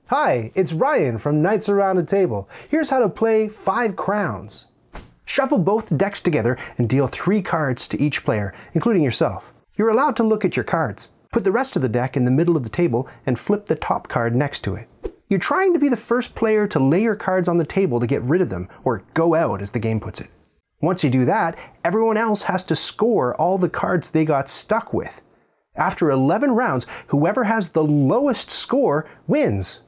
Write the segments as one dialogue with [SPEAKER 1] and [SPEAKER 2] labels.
[SPEAKER 1] Hi, it's Ryan from Knights Around a Table. Here's how to play 5 crowns. Shuffle both decks together and deal 3 cards to each player, including yourself. You're allowed to look at your cards. Put the rest of the deck in the middle of the table and flip the top card next to it. You're trying to be the first player to lay your cards on the table to get rid of them, or go out as the game puts it. Once you do that, everyone else has to score all the cards they got stuck with. After 11 rounds, whoever has the lowest score wins.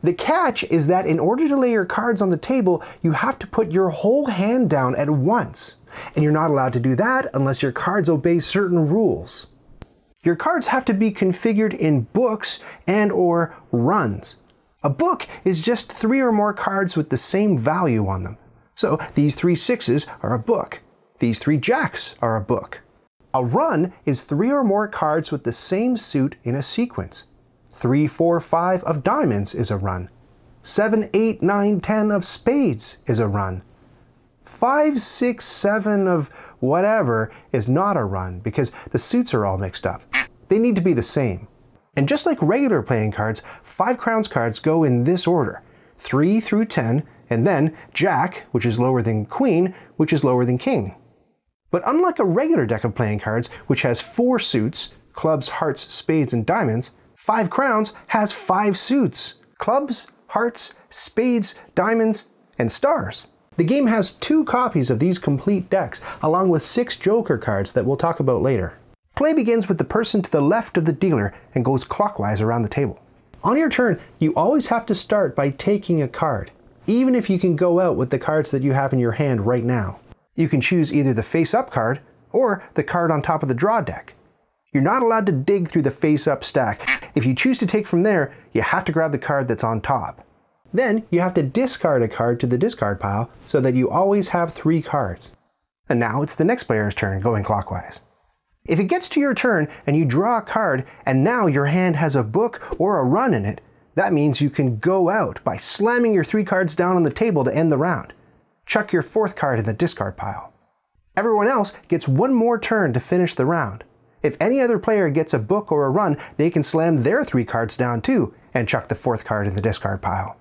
[SPEAKER 1] The catch is that in order to lay your cards on the table, you have to put your whole hand down at once. And you're not allowed to do that unless your cards obey certain rules. Your cards have to be configured in books and/or runs. A book is just 3 or more cards with the same value on them. So these 3 sixes are a book. These 3 jacks are a book. A run is 3 or more cards with the same suit in a sequence. 3, 4, 5 of diamonds is a run. 7, 8, 9, 10 of spades is a run. 5, 6, 7 of whatever is not a run because the suits are all mixed up. They need to be the same. And just like regular playing cards, 5 crowns cards go in this order: 3 through 10, and then Jack, which is lower than Queen, which is lower than King. But unlike a regular deck of playing cards, which has 4 suits, clubs, hearts, spades, and diamonds, 5 crowns has 5 suits: clubs, hearts, spades, diamonds, and stars. The game has 2 copies of these complete decks, along with 6 joker cards that we'll talk about later. Play begins with the person to the left of the dealer and goes clockwise around the table. On your turn, you always have to start by taking a card, even if you can go out with the cards that you have in your hand right now. You can choose either the face-up card or the card on top of the draw deck. You're not allowed to dig through the face-up stack. If you choose to take from there, you have to grab the card that's on top. Then you have to discard a card to the discard pile so that you always have 3 cards. And now it's the next player's turn, going clockwise. If it gets to your turn and you draw a card and now your hand has a book or a run in it, that means you can go out by slamming your 3 cards down on the table to end the round. Chuck your 4th card in the discard pile. Everyone else gets 1 more turn to finish the round. If any other player gets a book or a run, they can slam their 3 cards down too and chuck the 4th card in the discard pile.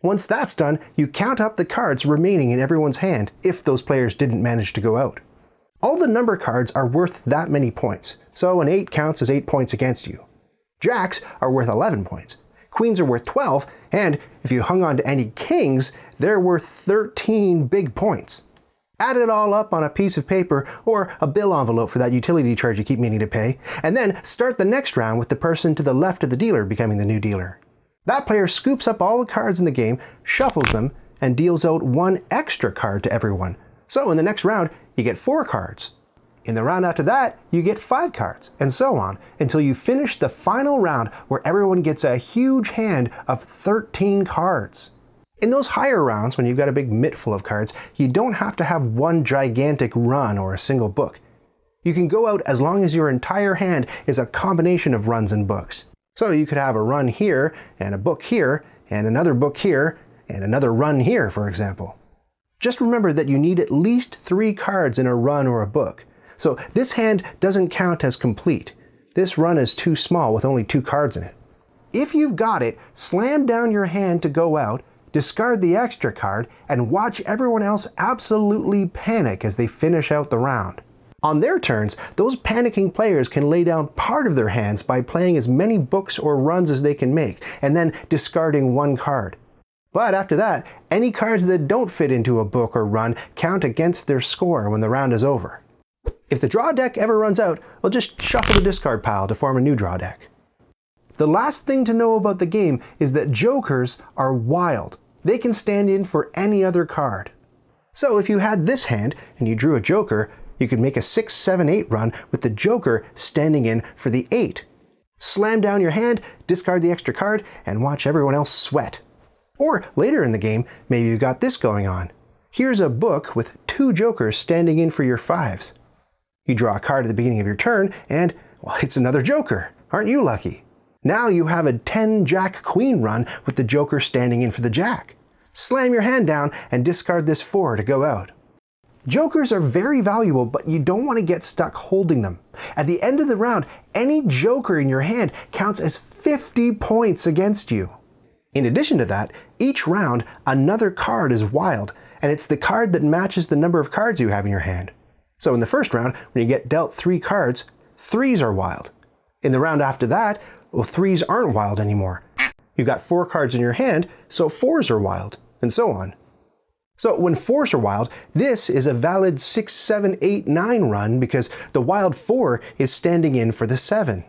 [SPEAKER 1] Once that's done, you count up the cards remaining in everyone's hand if those players didn't manage to go out. All the number cards are worth that many points, so an 8 counts as 8 points against you. Jacks are worth 11 points. Queens are worth 12, and if you hung on to any kings, they're worth 13 big points. Add it all up on a piece of paper or a bill envelope for that utility charge you keep meaning to pay, and then start the next round with the person to the left of the dealer becoming the new dealer. That player scoops up all the cards in the game, shuffles them, and deals out 1 extra card to everyone. So in the next round, you get 4 cards. In the round after that, you get 5 cards, and so on, until you finish the final round where everyone gets a huge hand of 13 cards. In those higher rounds, when you've got a big mitt full of cards, you don't have to have 1 gigantic run or a single book. You can go out as long as your entire hand is a combination of runs and books. So you could have a run here, and a book here, and another book here, and another run here, for example. Just remember that you need at least 3 cards in a run or a book. So this hand doesn't count as complete. This run is too small with only 2 cards in it. If you've got it, slam down your hand to go out, discard the extra card, and watch everyone else absolutely panic as they finish out the round. On their turns, those panicking players can lay down part of their hands by playing as many books or runs as they can make, and then discarding 1 card. But after that, any cards that don't fit into a book or run count against their score when the round is over. If the draw deck ever runs out, we'll just shuffle the discard pile to form a new draw deck. The last thing to know about the game is that jokers are wild. They can stand in for any other card. So if you had this hand and you drew a joker, you could make a 6, 7, 8 run with the joker standing in for the 8. Slam down your hand, discard the extra card, and watch everyone else sweat. Or later in the game, maybe you've got this going on. Here's a book with 2 jokers standing in for your 5s. You draw a card at the beginning of your turn, and, well, it's another joker. Aren't you lucky? Now you have a 10 Jack Queen run with the joker standing in for the Jack. Slam your hand down and discard this 4 to go out. Jokers are very valuable, but you don't want to get stuck holding them. At the end of the round, any joker in your hand counts as 50 points against you. In addition to that, each round, another card is wild, and it's the card that matches the number of cards you have in your hand. So in the first round, when you get dealt 3 cards, 3s are wild. In the round after that, well, 3s aren't wild anymore. You got 4 cards in your hand, so 4s are wild, and so on. So when 4s are wild, this is a valid 6, 7, 8, 9 run because the wild 4 is standing in for the 7.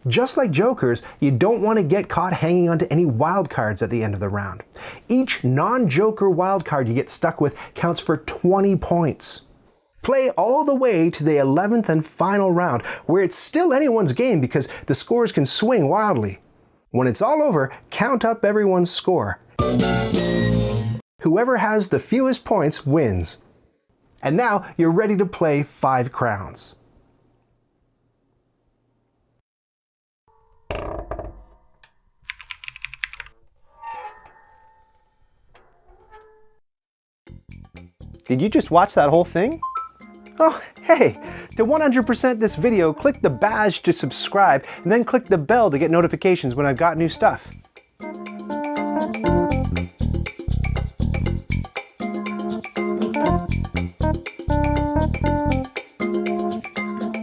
[SPEAKER 1] Just like jokers, you don't want to get caught hanging onto any wild cards at the end of the round. Each non-joker wild card you get stuck with counts for 20 points. Play all the way to the 11th and final round, where it's still anyone's game because the scores can swing wildly. When it's all over, count up everyone's score. Whoever has the fewest points wins. And now you're ready to play 5 crowns.
[SPEAKER 2] Did you just watch that whole thing? Oh, hey! To 100% this video, click the badge to subscribe and then click the bell to get notifications when I've got new stuff.